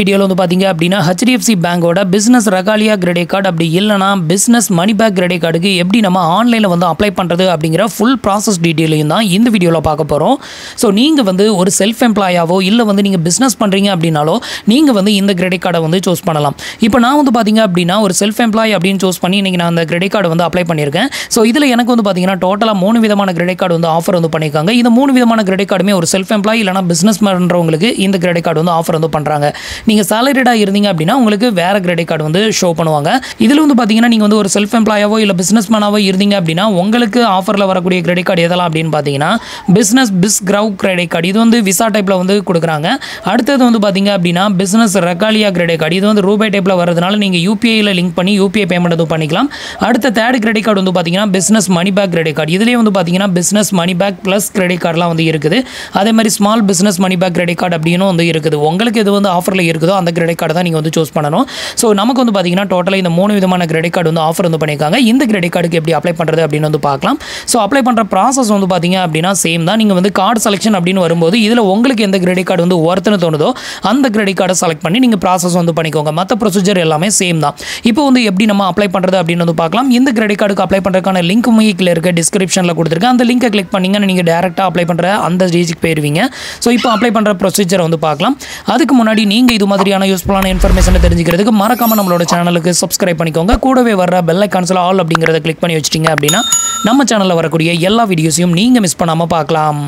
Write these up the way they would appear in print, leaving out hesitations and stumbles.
வீடியோல வந்து பாத்தீங்க அப்படினா HDFC பேங்கோட பிசினஸ் ரெகாலியா கிரெடிட் கார்டு அப்படி இல்லனா பிசினஸ் மணி பேக் கிரெடிட் கார்டுக்கு எப்படி நம்ம ஆன்லைன்ல வந்து அப்ளை பண்றது அப்படிங்கற ফুল process டீடைலையும் தான் இந்த வீடியோல பார்க்க போறோம். சோ நீங்க வந்து ஒரு செல்ஃப் எம்ப்ளாயாவோ இல்ல வந்து நீங்க பிசினஸ் பண்றீங்க அப்படினாலோ நீங்க வந்து இந்த கிரெடிட் கார்டை வந்து சூஸ் பண்ணலாம். இப்போ நான் வந்து பாத்தீங்க அப்படினா ஒரு செல்ஃப் எம்ப்ளாய் அப்படினு சூஸ் பண்ணி இன்னைக்கு நான் அந்த கிரெடிட் கார்டு வந்து அப்ளை பண்ணிருக்கேன். சோ இதுல எனக்கு வந்து பாத்தீங்கன்னா டோட்டலா 3 விதமான கிரெடிட் கார்டு வந்து ஆஃபர் வந்து பண்ணிருக்காங்க. இந்த 3 விதமான கிரெடிட் கார்டுமே ஒரு செல்ஃப் எம்ப்ளாய் இல்லனா பிசினஸ் பண்றவங்களுக்கு இந்த கிரெடிட் கார்டு வந்து ஆஃபர் வந்து பண்றாங்க. நீங்க சாலரிடா இருந்தீங்க அப்படினா உங்களுக்கு வேற கிரெடிட் கார்டு வந்து ஷோ பண்ணுவாங்க. இதுல வந்து பாத்தீங்கன்னா நீங்க வந்து ஒரு செல்ஃப் எம்ப்ளாயாவோ இல்ல பிசினஸ் மேனாவோ இருந்தீங்க அப்படினா உங்களுக்கு ஆஃபர்ல வரக்கூடிய கிரெடிட் கார்டு எதெல்லாம் அப்படினு பாத்தீங்கன்னா பிசினஸ் கிரவ் கிரெடிட் கார்டு இது வந்து விசா டைப்ல வந்து கொடுக்குறாங்க. அடுத்து வந்து பாத்தீங்க அப்படினா பிசினஸ் ரெகாலியா கிரெடிட் கார்டு இது வந்து ரூபே டைப்ல வரதுனால நீங்க UPI ல லிங்க் பண்ணி UPI பேமெண்ட் வந்து பண்ணிக்கலாம். அடுத்த தேர்ட் கிரெடிட் கார்டு வந்து பாத்தீங்கன்னா business money back credit card இதுலயே வந்து பாத்தீங்கன்னா business money back plus credit கார்டுலாம் வந்து இருக்குது. அதே மாதிரி small business money back credit card அப்படினு வந்து இருக்குது. உங்களுக்கு எது வந்து ஆஃபர்ல இருக்குதோ அந்த கிரெடிட் கார்டு தான் நீங்க வந்து சூஸ் பண்ணனும். சோ நமக்கு வந்து பாத்தீங்கன்னா டோட்டலா இந்த 3 விதமான கிரெடிட் கார்டு வந்து ஆஃபர் வந்து பண்ணிருக்காங்க. இந்த கிரெடிட் கார்டுக்கு எப்படி அப்ளை பண்றது அப்படினு வந்து பார்க்கலாம். சோ அப்ளை பண்ற process வந்து பாத்தீங்க அப்படினா சேம் தான். நீங்க வந்து கார்டு செலக்ஷன் அப்படினு வரும்போது இதுல உங்களுக்கு எந்த கிரெடிட் கார்டு வந்து வர்த்னு தோணுதோ அந்த கிரெடிட் கார்டை செலக்ட் பண்ணி நீங்க process வந்து பண்ணிக்கோங்க. மத்த ப்ரொசீஜர் எல்லாமே சேம் தான். இப்போ வந்து எப்படி நம்ம அப்ளை பண்றது அப்படினு வந்து பார்க்கலாம். இந்த கிரெடிட் கார்டுக்கு அப்ளை பண்றதுக்கான லிங்க் கீழ இருக்க டிஸ்கிரிப்ஷன்ல கொடுத்திருக்கேன். அந்த லிங்கை கிளிக் பண்ணீங்கன்னா நீங்க டைரக்ட்டா அப்ளை பண்ற அந்த ஸ்டேஜுக்கு போயிருவீங்க. சோ இப்போ அப்ளை பண்ற ப்ரொசீஜர் வந்து பார்க்கலாம். அதுக்கு முன்னாடி நீங்க இது மாதிரியான யூஸ்ஃபுல்லான இன்ஃபர்மேஷனை தெரிஞ்சுக்கிறதுக்கு மறக்காம நம்மளோட சேனலுக்கு சப்ஸ்கிரைப் பண்ணிக்கோங்க. கூடவே வர பெல் ஐகான்ஸ்ல ஆல் அப்படிங்கறத கிளிக் பண்ணி வச்சிட்டீங்க அப்படினா நம்ம சேனல்ல வரக்கூடிய எல்லா வீடியோஸையும் நீங்க மிஸ் பண்ணாம பார்க்கலாம்.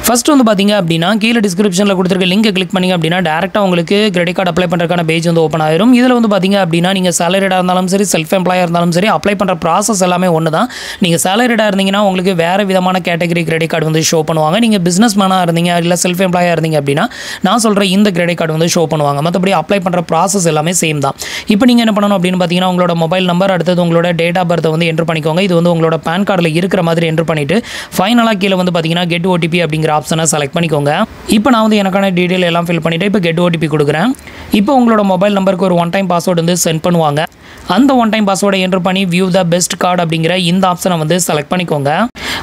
ஃபர்ஸ்ட் வந்து பாத்தீங்க அப்படினா கீழ டிஸ்கிரிப்ஷன்ல கொடுத்திருக்க லிங்கை கிளிக் பண்ணீங்க அப்படினா டைரக்ட்டா உங்களுக்கு கிரெடிட் கார்டு அப்ளை பண்றதுக்கான பேஜ் வந்து ஓபன் ஆயிரும். இதுல வந்து பாத்தீங்க அப்படினா நீங்க சாலரிடா இருந்தாலும் சரி செல்ஃப் எம்ப்ளாயா இருந்தாலும் சரி அப்ளை பண்ற process எல்லாமே ஒண்ணுதான். நீங்க சாலரிடா இருந்தீங்கன்னா உங்களுக்கு வேற விதமான கேட்டகரி கிரெடிட் கார்டு வந்து ஷோ பண்ணுவாங்க. நீங்க பிசினஸ் மேனா இருந்தீங்க இல்ல செல்ஃப் எம்ப்ளாயா இருந்தீங்க அப்படினா நான் சொல்ற இந்த கிரெடிட் கார்டு வந்து ஷோ பண்ணுவாங்க. மத்தபடி அப்ளை பண்ற process எல்லாமே சேம் தான். இப்போ நீங்க என்ன பண்ணனும் அப்படினு பாத்தீங்கன்னா உங்களோட மொபைல் நம்பர் அடுத்து உங்களோட டேட் ஆஃப் பர்த் வந்து என்டர் பண்ணிக்கோங்க. இது வந்து உங்களோட PAN கார்டுல இருக்கிற மாதிரி என்டர் பண்ணிட்டு ஃபைனலா கீழ வந்து பாத்தீங்கன்னா கெட் OTP அப்படிங்கற ஆப்ஷனை செலக்ட் பண்ணிக்கோங்க. இப்போ நான் வந்து எனக்கான டீடைல் எல்லாம் ஃபில் பண்ணிட்டு இப்போ கெட் OTP கொடுக்குறேன். இப்போ உங்களோட மொபைல் நம்பருக்கு ஒரு ஒன் டைம் பாஸ்வேர்ட் வந்து சென்ட் பண்ணுவாங்க. அந்த ஒன் டைம் பாஸ்வேர்டை என்டர் பண்ணி வியூ த பெஸ்ட் கார்டு அப்படிங்கற இந்த ஆப்ஷனை வந்து செலக்ட் பண்ணிக்கோங்க.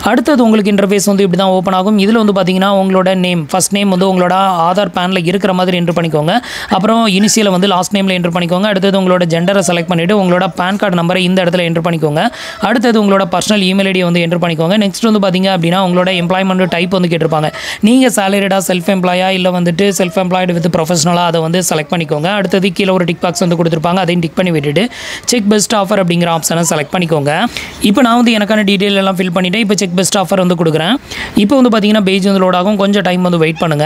அடுத்து உங்களுக்கு இன்டர்ஃபேஸ் வந்து இப்படி தான் ஓபன் ஆகும். இதுல வந்து பாத்தீங்கன்னா உங்களோட நேம் ஃபர்ஸ்ட் நேம் வந்து உங்களோட ஆதார் PANல இருக்கிற மாதிரி என்டர் பண்ணிக்கோங்க. அப்புறம் இனிஷியலை வந்து லாஸ்ட் நேம்ல என்டர் பண்ணிக்கோங்க. அடுத்து உங்களோட ஜெண்டரை செலக்ட் பண்ணிட்டு உங்களோட PAN கார்டு நம்பரை இந்த இடத்துல என்டர் பண்ணிக்கோங்க. அடுத்து உங்களோட பர்சனல் இமெயில் ஐடி வந்து என்டர் பண்ணிக்கோங்க. நெக்ஸ்ட் வந்து பாத்தீங்க அப்படினா உங்களோட எம்ப்ளாய்மென்ட் டைப் வந்து கேட்டிருப்பாங்க. நீங்க சாலரிடா செல்ஃப் எம்ப்ளாயா இல்ல வந்துட்டு செல்ஃப் எம்ப்ளாய்டு வித் ப்ரொஃபஷனலா அதை வந்து செலக்ட் பண்ணிக்கோங்க. அடுத்து கீழ ஒரு டிக் பாக்ஸ் வந்து கொடுத்திருப்பாங்க. அதையும் டிக் பண்ணி விட்டுட்டு செக் பெஸ்ட் ஆஃபர் அப்படிங்கற ஆப்ஷனை செலக்ட் பண்ணிக்கோங்க. இப்போ நான் வந்து எனக்கான டீடைல் எல்லாம் ஃபில் பண்ணிட்டேன். இப்போ செக் பெஸ்ட் ஆஃபர் வந்து கொடுக்குறேன். இப்போ வந்து பாத்தீங்கன்னா பேஜ் வந்து லோட் ஆகும். கொஞ்சம் டைம் வந்து வெயிட் பண்ணுங்க.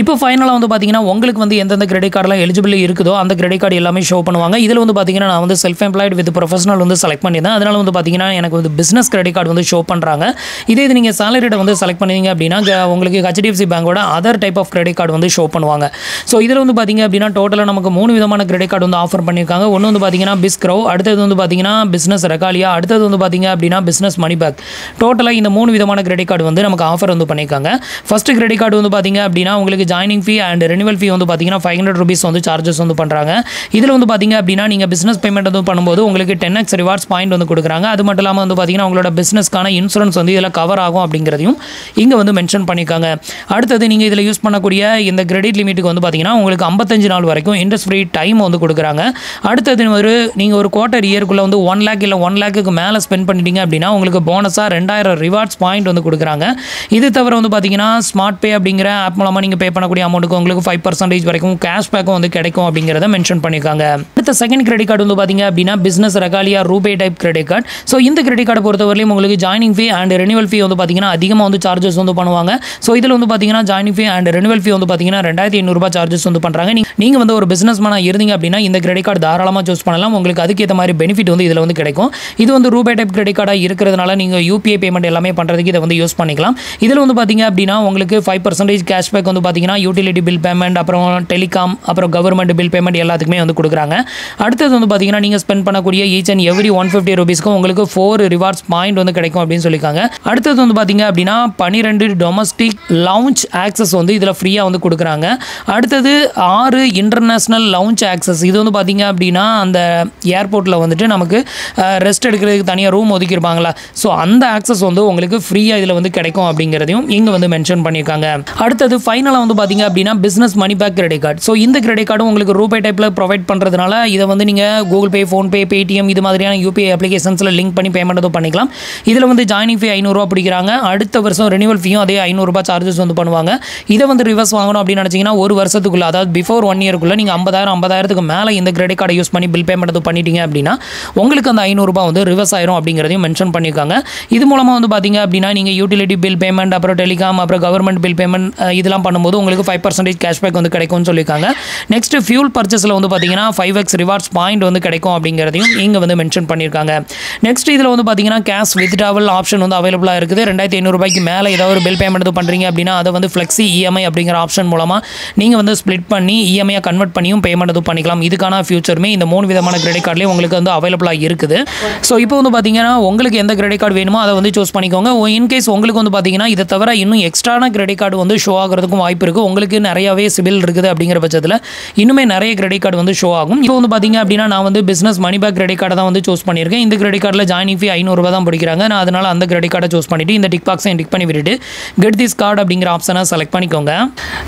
இப்போ ஃபைனலா வந்து பாத்தீங்கன்னா உங்களுக்கு வந்து எந்தெந்த கிரெடிட் கார்டுலாம் எலிஜிபிள் இருக்குதோ அந்த கிரெடிட் கார்டு எல்லாமே ஷோ பண்ணுவாங்க. இதுல வந்து பாத்தீங்கன்னா நான் வந்து செல்ஃப் எம்ப்ளாய்டு வித் ப்ரொஃபஷனல் வந்து செலக்ட் பண்ணிருந்தேன். அதனால வந்து பாத்தீங்கன்னா எனக்கு வந்து பிசினஸ் கிரெடிட் கார்டு வந்து ஷோ பண்றாங்க. இதே இது நீங்க சாலரிட வந்து செலக்ட் பண்ணீங்க அப்படினா உங்களுக்கு HDFC பேங்கோட other type of credit card வந்து ஷோ பண்ணுவாங்க. சோ இதுல வந்து பாத்தீங்க அப்படினா டோட்டலா நமக்கு 3 விதமான கிரெடிட் கார்டு வந்து ஆஃபர் பண்ணிருக்காங்க. ஒன்னு வந்து பாத்தீங்கன்னா பிஸ்க்ரவ், அடுத்து வந்து பாத்தீங்கன்னா பிசினஸ் ரெகாலியா, அடுத்து வந்து பாத்தீங்க அப்படினா பிசினஸ் மணி பேக். டோட்டலா இந்த 3 விதமான கிரெடிட் கார்டு வந்து நமக்கு ஆஃபர் வந்து பண்ணிருக்காங்க. ஃபர்ஸ்ட் கிரெடிட் கார்டு வந்து பாத்தீங்க அப்படினா உங்களுக்கு joining fee and renewal fee வந்து பாத்தீங்கன்னா 500 ரூபீஸ் வந்து சார்ஜஸ் வந்து பண்றாங்க. இதுல வந்து பாத்தீங்க அப்படினா நீங்க பிசினஸ் பேமெண்ட் வந்து பண்ணும்போது உங்களுக்கு 10x ரிவார்ட்ஸ் பாயிண்ட் வந்து கொடுக்குறாங்க. அது மட்டும் இல்லாம வந்து பாத்தீங்கன்னா உங்களோட பிசினஸ்க்கான இன்சூரன்ஸ் வந்து இதல கவர் ஆகும் அப்படிங்கறதையும் இங்க வந்து மென்ஷன் பண்ணிருக்காங்க. அடுத்து நீங்க இதல யூஸ் பண்ணக்கூடிய இந்த கிரெடிட் லிமிட்டுக்கு வந்து பாத்தீங்கன்னா உங்களுக்கு 55 நாள் வரைக்கும் இன்ட்ரெஸ்ட் ஃப்ரீ டைம் வந்து கொடுக்குறாங்க. அடுத்து நீங்க ஒரு குவார்ட்டர் இயர்க்குள்ள வந்து 1 lakh இல்ல 1 lakhக்கு மேல ஸ்பெண்ட் பண்ணிட்டீங்க அப்படினா உங்களுக்கு போனஸா 2000 ரிவார்ட்ஸ் பாயிண்ட் வந்து கொடுக்குறாங்க. இது தவிர வந்து பாத்தீங்கன்னா ஸ்மார்ட் பே அப்படிங்கற ஆப் மூலமா நீங்க பே பண்ணக்கூடிய அமௌண்ட்க்கு உங்களுக்கு 5% வரைக்கும் கேஷ்பேக்கும் வந்து கிடைக்கும் அப்படிங்கறத மென்ஷன் பண்ணிருக்காங்க. அடுத்த செகண்ட் கிரெடிட் கார்டு வந்து பாத்தீங்க அப்படினா business Regalia RuPay type credit card. So இந்த கிரெடிட் கார்டை பொறுத்தவரையிலும் உங்களுக்கு joining fee and renewal fee வந்து பாத்தீங்கன்னா அதிகமா வந்து சார்ஜஸ் வந்து பண்ணுவாங்க. சோ இதுல வந்து பாத்தீங்கன்னா joining fee and renewal fee வந்து பாத்தீங்கன்னா 2500 ரூபாய் சார்ஜஸ் வந்து பண்றாங்க. நீங்க வந்து ஒரு பிசினஸ் மேனா இருந்தீங்க அப்படினா இந்த கிரெடிட் கார்டு தாராளமா சூஸ் பண்ணலாம். உங்களுக்கு அதுக்கு ஏத்த மாதிரி பெனிஃபிட் வந்து இதுல வந்து கிடைக்கும். இது வந்து ரூபே டைப் கிரெடிட் கார்டா இருக்கிறதுனால நீங்க UPI பேமெண்ட் எல்லாமே பண்றதுக்கு இத வந்து யூஸ் பண்ணிக்கலாம். இதுல வந்து பாத்தீங்க அப்படினா உங்களுக்கு 5% கேஷ்பேக் வந்து பாத்தீங்கன்னா யூட்டிலிட்டி பில் பேமெண்ட், அப்புறம் டெலிகாம், அப்புறம் கவர்மெண்ட் பில் பேமெண்ட் எல்லாத்துக்குமே வந்து கொடுக்குறாங்க. அடுத்து வந்து பாத்தீங்கன்னா நீங்க ஸ்பெண்ட் பண்ணக்கூடிய ஈச் அண்ட் எவ்ரி 150 ரூபீஸ்க்கு உங்களுக்கு 4 ரிவார்ட்ஸ் பாயிண்ட் வந்து கிடைக்கும் அப்படின்னு சொல்லிருக்காங்க. அடுத்து வந்து பாத்தீங்க அப்படினா 12 டொமஸ்டிக் லவுஞ்ச் ஆக்சஸ் வந்து இதுல ஃப்ரீயா வந்து கொடுக்குறாங்க. அடுத்து 6 இன்டர்நேஷனல் லவுஞ்ச் ஆக்சஸ். இது வந்து பாத்தீங்க அப்படினா அந்த ஏர்போர்ட்ல வந்துட்டு நமக்கு ரெஸ்ட் எடுக்கிறதுக்கு தனியா ரூம் ஒதுக்கி இருப்பாங்களா, சோ அந்த ஆக்சஸ் வந்து உங்களுக்கு ஃப்ரீயாக இதில் வந்து கிடைக்கும் அப்படிங்கிறதையும் இங்கே வந்து மென்ஷன் பண்ணியிருக்காங்க. அடுத்தது ஃபைனலாக வந்து பார்த்தீங்க அப்படின்னா business money back credit card. So இந்த கிரெடிட் கார்டும் உங்களுக்கு ரூபாய் டைப்பில் ப்ரொவைட் பண்ணுறதுனால இதை வந்து நீங்கள் கூகுள் பே, ஃபோன்பே, பேடிஎம் இது மாதிரியான யூபிஐ அப்ளிகேஷன்ஸில் லிங்க் பண்ணி பேமெண்ட் வந்து பண்ணிக்கலாம். இதில் வந்து ஜாயினிங் ஃபீ 500 பிடிக்கிறாங்க. அடுத்த வருஷம் ரெனிவல் ஃபீயும் அதே 500 சார்ஜஸ் வந்து பண்ணுவாங்க. இதை வந்து ரிவர்ஸ் வாங்கணும் அப்படின்னு நினச்சிங்கன்னா ஒரு வருஷத்துக்குள்ள, அதாவது பிஃபோர் 1 இயருக்குள்ளே நீங்கள் 50,000 மேலே இந்த கிரெடிட் கார்டை யூஸ் பண்ணி பில் பேமெண்ட் வந்து பண்ணிட்டீங்க அப்படின்னா உங்களுக்கு அந்த 500 வந்து ரிவர்ஸ் ஆயிரும் அப்படிங்கிறதையும் மென்ஷன் பண்ணியிருக்காங்க. இது மூலமாக வந்து பார்த்தீங்க அப்படின்னா நீங்கள் யூட்டிலிட்டி பில் பேமெண்ட், அப்புறம் டெலிகாம், அப்புறம் கவர்மெண்ட் பில் பேமெண்ட் இதெல்லாம் பண்ணும்போது உங்களுக்கு 5% கேஷ்பேக் வந்து கிடைக்கும்னு சொல்லியிருக்காங்க. நெக்ஸ்ட் ஃபியூல் பர்ச்சேஸில் வந்து பார்த்தீங்கன்னா 5x ரிவார்ட்ஸ் பாயிண்ட் வந்து கிடைக்கும் அப்படிங்கிறதையும் இங்கே வந்து மென்ஷன் பண்ணியிருக்காங்க. நெக்ஸ்ட் இதில் வந்து பார்த்தீங்கன்னா கேஷ் வித்ட்ராவல் ஆப்ஷன் வந்து அவைலபிளாக இருக்குது. 2500 மேலே ஏதாவது ஒரு பில் பேமெண்ட் வந்து பண்ணுறீங்க அப்படின்னா அதை வந்து ஃப்ளெக்ஸி இஎம்ஐ அப்படிங்கிற ஆப்ஷன் மூலமாக நீங்கள் வந்து ஸ்ப்ளிட் பண்ணி இஎம்ஐயை கன்வெர்ட் பண்ணியும் பேமெண்ட் வந்து பண்ணிக்கலாம். இதுக்கான ஃபியூச்சருமே இந்த 3 விதமான கிரெடிட் கார்ட்லேயும் உங்களுக்கு வந்து அவைலபிளாக இருக்குது. ஸோ இப்போ வந்து பார்த்தீங்கன்னா உங்களுக்கு எந்த கிரெடிட் கார்டு வேணுமோ அதை வந்து சூஸ் பண்ணிக்கோங்க. இன்கேஸ் உங்களுக்கு வந்து பார்த்தீங்கன்னா இதை தவிர இன்னும் எக்ஸ்ட்ரான கிரெடிட் கார்டு வந்து ஷோ ஆகிறதுக்கும் வாய்ப்பு இருக்குது. உங்களுக்கு நிறையவே சிபில் இருக்குது அப்படிங்கிற பட்சத்தில் இன்னுமே நிறைய கிரெடிட் கார்டு வந்து ஷோ ஆகும். இப்போ வந்து பார்த்தீங்க அப்படின்னா நான் வந்து பிஸ்னஸ் மணி பேக் கிரெடிட் கார்டை தான் வந்து சூஸ் பண்ணியிருக்கேன். இந்த கிரெடிட் கார்டில் ஜாயினிங் ஃபீ 500 தான் பிடிக்கிறாங்க. நான் அதனால் அந்த கிரெடிட் கார்டை சூஸ் பண்ணிவிட்டு இந்த டிக் பாக்ஸை டிக் பண்ணி விட்டுட்டு கெட் திஸ் கார்டு அப்படிங்கிற ஆப்ஷனை செலக்ட் பண்ணிக்கோங்க.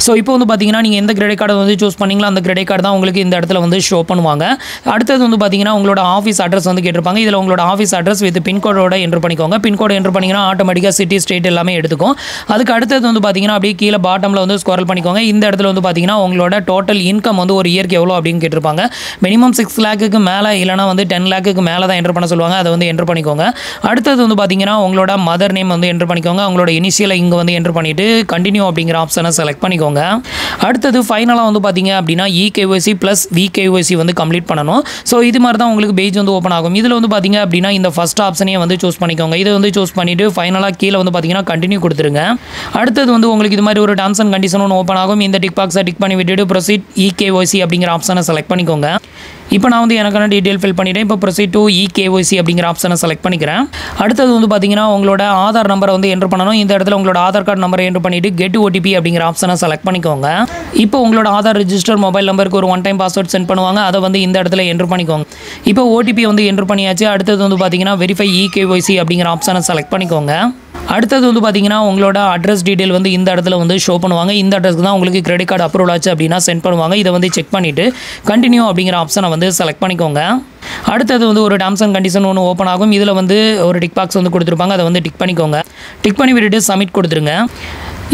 ஸோ இப்போ வந்து பார்த்தீங்கன்னா நீங்கள் எந்த கிரெடிட் கார்டை வந்து சூஸ் பண்ணிங்களோ அந்த கிரெடிட் கார்டு தான் உங்களுக்கு இந்த இடத்துல வந்து ஷோ பண்ணுவாங்க. அடுத்தது வந்து பார்த்தீங்கன்னா உங்களோட ஆஃபீஸ் அட்ரஸ் வந்து கேட்டிருப்பாங்க. இதில் உங்களோட ஆஃபீஸ் அட்ரஸ் வித் பின்கோடோட என்ட்ரு பண்ணிக்கோங்க. பின்கோடு என்ட்ரு பண்ணிங்கன்னா ஆட்டோமேட்டிக்காக சிட்டி, ஸ்டேட் எல்லாமே எடுத்துக்கும். அதுக்கு அடுத்தது வந்து பார்த்தீங்கன்னா அப்படியே கீழே பாட்டமில் வந்து ஸ்க்ரோல் பண்ணிக்கோங்க. இந்த இடத்துல வந்து பார்த்தீங்கன்னா உங்களோட டோட்டல் இன்கம் வந்து ஒரு இயர்க்கு எவ்வளோ அப்படின்னு கேட்டிருப்பாங்க. மினிமம் 6 lakhக்கு மேலே இல்லைனா வந்து 10 lakhக்கு மேலே தான் என்ட்ரு பண்ண சொல்லுவாங்க. அதை வந்து என்ட்ரு பண்ணிக்கோங்க. அடுத்தது வந்து பார்த்தீங்கன்னா உங்களோட மதர் நேம் வந்து என்ட்ரு பண்ணிக்கோங்க. உங்களோட இனிஷியலை இங்கே வந்து என்ட்ரு பண்ணிவிட்டு கண்டினியூ அப்படிங்கிற ஆப்ஷனை செலக்ட் பண்ணிக்கோங்க. அடுத்தது ஃபைனலாக வந்து பார்த்தீங்க அப்படின்னா EKYC ப்ளஸ் VKYC வந்து கம்ப்ளீட் பண்ணணும். ஸோ இது மாதிரி தான் உங்களுக்கு பேஜ் வந்து ஓப்பன் ஆகும். இதில் வந்து பார்த்தீங்க அப்படின்னா இந்த ஃபஸ்ட் ஆப்ஷனையே வந்து சூஸ் பண்ணிக்கோங்க. இதை வந்து சூஸ் பண்ணிவிட்டு ஃபைனலாக கீழே வந்து பார்த்தீங்கன்னா கண்டினியூ கொடுத்துருங்க. அடுத்தது வந்து உங்களுக்கு இது மாதிரி ஒரு டர்ம்ஸ் அண்ட் கண்டிஷன் ஒன்று ஓப்பன் ஆகும். இந்த டிக் பாக்ஸை டிக் பண்ணி விட்டுட்டு ப்ரொசீட் EKYC அப்படிங்கிற ஆப்ஷனை செலக்ட் பண்ணிக்கோங்க. இப்போ நான் வந்து எனக்கான டீட்டெயில் ஃபில் பண்ணிட்டேன். இப்போ ப்ரொசீட் டு EKYC அப்படிங்கிற ஆப்ஷனை செலக்ட் பண்ணிக்கிறேன். அடுத்தது வந்து பார்த்தீங்கன்னா உங்களோட ஆதார் நம்பரை வந்து என்ட்ரு பண்ணணும். இந்த இடத்துல உங்களோட ஆதார் கார்டு நம்பரை என்ட்ரு பண்ணிவிட்டு கெட் OTP அப்படிங்கிற ஆப்ஷனை செலக்ட் பண்ணிக்கோங்க. இப்போ உங்களோட ஆதார் ரிஜிஸ்டர் மொபைல் நம்பருக்கு ஒரு 1 டைம் பாஸ்வேர்ட் சென்ட் பண்ணுவாங்க. அதை வந்து இந்த இடத்துல என்ட்ரு பண்ணிக்கோங்க. இப்போ OTP வந்து என்ட்ரு பண்ணியாச்சு. அடுத்தது வந்து பார்த்தீங்கன்னா வெரிஃபை EKYC அப்படிங்கிற ஆப்ஷனை செலக்ட் பண்ணிக்கோங்க. அடுத்தது வந்து பார்த்தீங்கன்னா உங்களோட அட்ரஸ் டீட்டெயில் வந்து இந்த இடத்துல வந்து ஷோ பண்ணுவாங்க. இந்த அட்ரஸ்க்கு தான் உங்களுக்கு கிரெடிட் கார்டு அப்ரூவல் ஆச்சு அப்படின்னா சென்ட் பண்ணுவாங்க. இதை வந்து செக் பண்ணிவிட்டு கண்டினியூ அப்படிங்கிற ஆப்ஷனை வந்து செலக்ட் பண்ணிக்கோங்க. அடுத்தது வந்து ஒரு டர்ம்ஸ் அண்ட் கண்டிஷன் ஒன்று ஓப்பன் ஆகும். இதில் வந்து ஒரு டிக் பாக்ஸ் வந்து கொடுத்துருப்பாங்க. அதை வந்து டிக் பண்ணிக்கோங்க. டிக் பண்ணி விட்டுட்டு சப்மிட் கொடுத்துருங்க.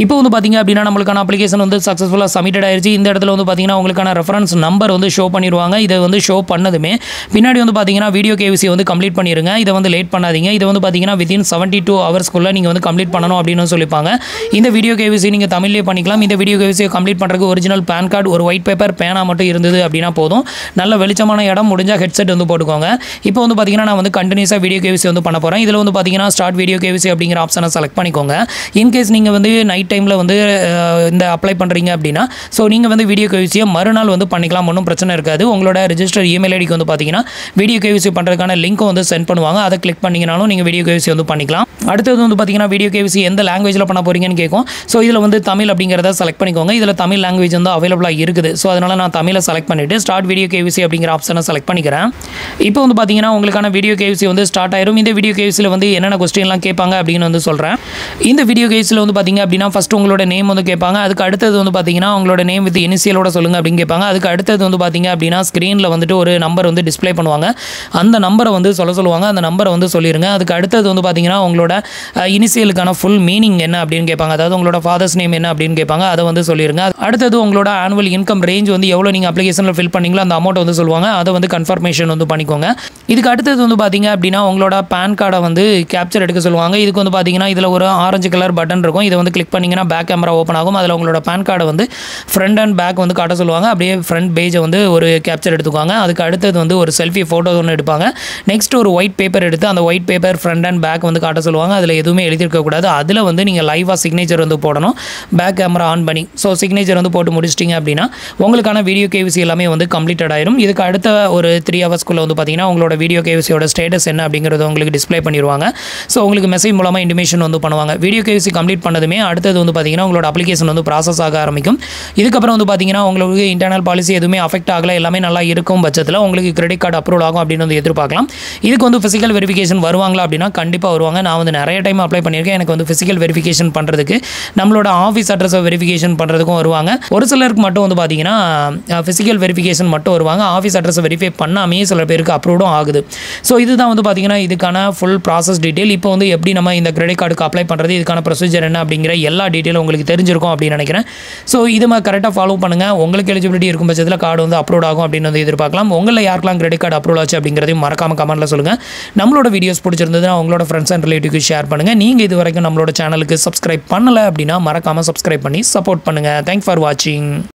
இப்போ வந்து பார்த்தீங்க அப்படின்னா நம்மளுக்கான அப்ளிகேஷன் வந்து சக்ஸஸ்ஃபுல்லாக சப்மிட்டட் ஆயிடுச்சு. இந்த இடத்துல வந்து பார்த்தீங்கன்னா உங்களுக்கான ரெஃபரன்ஸ் நம்பர் வந்து ஷோ பண்ணிடுவாங்க. இதை வந்து ஷோ பண்ணதுமே பின்னாடி வந்து பார்த்தீங்கன்னா வீடியோ KYC வந்து கம்ப்ளீட் பண்ணிடுங்க. இதை வந்து லேட் பண்ணாதீங்க. இதை வந்து பார்த்தீங்கன்னா வித்தின் 72 ஹவர்ஸ்க்குள்ளே நீங்கள் வந்து கம்ப்ளீட் பண்ணணும் அப்படின்னு சொல்லிப்பாங்க. இந்த வீடியோ KYC நீங்கள் தமிழ்லேயே பண்ணிக்கலாம். இந்த வீடியோ KYC கம்ப்ளீட் பண்ணுறதுக்கு ஒரிஜினல் பேன் கார்டு, ஒரு ஒயிட் பேப்பர், பேனா மட்டும் இருந்தது அப்படின்னா போதும். நல்ல வெளிச்சமான இடம், முடிஞ்சால் ஹெட்செட் வந்து போட்டுக்கோங்க. இப்போ வந்து பார்த்தீங்கன்னா நான் வந்து கண்டினியூஸாக வீடியோ KYC வந்து பண்ண போகிறேன். இதில் வந்து பார்த்தீங்கன்னா ஸ்டார்ட் வீடியோ KYC அப்படிங்கிற ஆப்ஷனை செலக்ட் பண்ணிக்கோங்க. இன்கேஸ் நீங்கள் வந்து நைட் டைமில் வந்து இந்த அப்ளை பண்ணுறீங்க அப்படின்னா ஸோ நீங்கள் வந்து வீடியோ KYC மறுநாள் வந்து பண்ணிக்கலாம். ஒன்றும் பிரச்சனை இருக்காது. உங்களோட ரிஜிஸ்டர் இமெயில் ஐடிக்கு வந்து பார்த்தீங்கன்னா வீடியோ KYC பண்ணுறதுக்கான லிங்க்கும் வந்து சென்ட் பண்ணுவாங்க. அதை கிளிக் பண்ணிங்கனாலும் நீங்கள் வீடியோ KYC வந்து பண்ணிக்கலாம். அடுத்தது வந்து பார்த்தீங்கன்னா வீடியோ KYC எந்த லாங்குவேஜில் பண்ண போகிறீங்கன்னு கேட்கும். ஸோ இதில் வந்து தமிழ் அப்படிங்கிறத செலக்ட் பண்ணிக்கோங்க. இதில் தமிழ் லாங்குவேஜ் வந்து அவைலபிளாக இருக்குது. ஸோ அதனால் நான் தமிழை செலக்ட் பண்ணிவிட்டு ஸ்டார்ட் வீடியோ KYC அப்படிங்கிற ஆப்ஷனை செலக்ட் பண்ணிக்கிறேன். இப்போ வந்து பார்த்தீங்கன்னா உங்களுக்கான வீடியோ KYC வந்து ஸ்டார்ட் ஆயிரும். இந்த வீடியோ KYCயில் வந்து என்னென்ன கொஸ்டின்லாம் கேட்பாங்க அப்படின்னு வந்து சொல்கிறேன். இந்த வீடியோ KYCயில் வந்து பார்த்தீங்க அப்படின்னா ஃபஸ்ட்டு உங்களோட நேம் வந்து கேட்பாங்க. அதுக்கு அடுத்தது வந்து பார்த்தீங்கன்னா உங்களோட நேம் வித் இனிஷியலோட சொல்லுங்க அப்படின்னு கேட்பாங்க. அதுக்கு அடுத்தது வந்து பார்த்தீங்க அப்படின்னா ஸ்க்ரீனில் வந்துட்டு ஒரு நம்பர் வந்து டிஸ்ப்ளே பண்ணுவாங்க. அந்த நம்பரை வந்து சொல்லுவாங்க. அந்த நம்பரை வந்து சொல்லிடுங்க. அதுக்கு அடுத்தது வந்து பார்த்தீங்கன்னா உங்களோட இனிஷியலுக்கான ஃபுல் மீனிங் என்ன அப்படின்னு கேட்பாங்க. அதாவது உங்களோட ஃபாதர்ஸ் நேம் என்ன அப்படின்னு கேட்பாங்க. அதை வந்து சொல்லிடுங்க. அடுத்தது உங்களோட ஆனுவல் இன்கம் ரேஞ்ச் வந்து எவ்வளோ நீங்கள் அப்ளிகேஷனில் ஃபில் பண்ணீங்களோ அந்த அமௌண்ட் வந்து சொல்லுவாங்க. அதை வந்து கன்ஃபர்மேஷன் வந்து பண்ணிக்கோங்க. இதுக்கு அடுத்தது வந்து பார்த்தீங்க அப்படின்னா உங்களோட பேன் கார்டை வந்து கேப்சர் எடுக்க சொல்லுவாங்க. இதுக்கு வந்து பார்த்தீங்கன்னா இதில் ஒரு ஆரஞ்சு கலர் பட்டன் இருக்கும். இதை வந்து கிளிக் பண்ணிங்கன்னா பேக் கேமரா ஓப்பன் ஆகும். அதில் உங்களோட பேன் கார்டை வந்து ஃப்ரண்ட் அண்ட் பேக் வந்து காட்ட சொல்லுவாங்க. அப்படியே ஃப்ரண்ட் பேஜை வந்து ஒரு கேப்சர் எடுத்துக்குவாங்க. அதுக்கு அடுத்தது வந்து ஒரு செல்ஃபி ஃபோட்டோ ஒன்று எடுப்பாங்க. நெக்ஸ்ட் ஒரு ஒயிட் பேப்பர் எடுத்து அந்த white paper front and back வந்து காட்ட சொல்லுவாங்க. அதில் எதுவுமே எழுதியிருக்கக்கூடாது. அதில் வந்து நீங்கள் லைவாக சிக்னேச்சர் வந்து போடணும். பேக் கேமரா ஆன் பண்ணி ஸோ சிக்னேச்சர் வந்து போட்டு முடிச்சிட்டிங்க அப்படின்னா உங்களுக்கான வீடியோ KYC எல்லாமே வந்து கம்ப்ளீட்டட் ஆயிரும். இதுக்கு அடுத்த ஒரு 3 ஹவர்ஸ்க்குள்ளே வந்து பார்த்தீங்கன்னா உங்களோட வீடியோ KYCயோட ஸ்டேட்டஸ் என்ன அப்படிங்கிறத உங்களுக்கு டிஸ்ப்ளே பண்ணிடுவாங்க. ஸோ உங்களுக்கு மெசேஜ் மூலமாக இன்டிமேஷன் வந்து பண்ணுவாங்க. வீடியோ KYC கம்ப்ளீட் பண்ணதுமே அடுத்தது அடுத்தது வந்து பார்த்தீங்கன்னா உங்களோட அப்ளிகேஷன் வந்து ப்ராசஸ் ஆக ஆரம்பிக்கும். இதுக்கப்புறம் வந்து பார்த்தீங்கன்னா உங்களுக்கு இன்டர்னல் பாலிசி எதுவுமே அஃபெக்ட் ஆகலை, எல்லாமே நல்லா இருக்கும் பட்சத்தில் உங்களுக்கு கிரெடிட் கார்டு அப்ரூவல் ஆகும் அப்படின்னு வந்து எதிர்பார்க்கலாம். இதுக்கு வந்து ஃபிசிக்கல் வெரிஃபிகேஷன் வருவாங்களா அப்படின்னா கண்டிப்பாக வருவாங்க. நான் வந்து நிறைய டைம் அப்ளை பண்ணியிருக்கேன். எனக்கு வந்து ஃபிசிக்கல் வெரிஃபிகேஷன் பண்ணுறதுக்கு நம்மளோட ஆஃபீஸ் அட்ரஸை வெரிஃபிகேஷன் பண்ணுறதுக்கும் வருவாங்க. ஒரு சிலருக்கு மட்டும் வந்து பார்த்தீங்கன்னா ஃபிசிக்கல் வெரிஃபிகேஷன் மட்டும் வருவாங்க. ஆஃபீஸ் அட்ரஸை வெரிஃபை பண்ணாமே சில பேருக்கு அப்ரூவ்டும் ஆகுது. ஸோ இதுதான் வந்து பார்த்தீங்கன்னா இதுக்கான ஃபுல் ப்ராசஸ் டீட்டெயில். இப்போ வந்து எப்படி நம்ம இந்த கிரெடிட் கார்டுக்கு அப்ளை பண்ணுறது, இதுக்கான ப்ரொசீஜர் என்ன அப்படிங்கிற எல்லா டீட்டெயிலும் உங்களுக்கு தெரிஞ்சிருக்கும் அப்படின்னு நினைக்கிறேன். ஸோ இது மாதிரி கரெக்டாக ஃபாலோ பண்ணுங்கள். உங்களுக்கு எலிஜிபிலிட்டி இருக்கும் பட்சத்தில் கார்டு வந்து அப்ரூவ் ஆகும் அப்படின்னு வந்து எதிர்பார்க்கலாம். உங்களில் யாருக்கெல்லாம் கிரெடிட் கார்டு அப்ரூவ் ஆச்சு அப்படிங்கிறதையும் மறக்காமல் கமெண்ட்டில் சொல்லுங்கள். நம்மளோட வீடியோஸ் பிடிச்சிருந்ததுன்னா உங்களோட ஃப்ரெண்ட்ஸ் அண்ட் ரிலேட்டிவ்க்கு ஷேர் பண்ணுங்கள். நீங்கள் இது வரைக்கும் நம்மளோட சேனலுக்கு சப்ஸ்கிரைப் பண்ணலை அப்படின்னா மறக்காமல் சப்ஸ்கிரைப் பண்ணி சப்போர்ட் பண்ணுங்கள். தேங்க்ஸ் ஃபார் வாட்சிங்.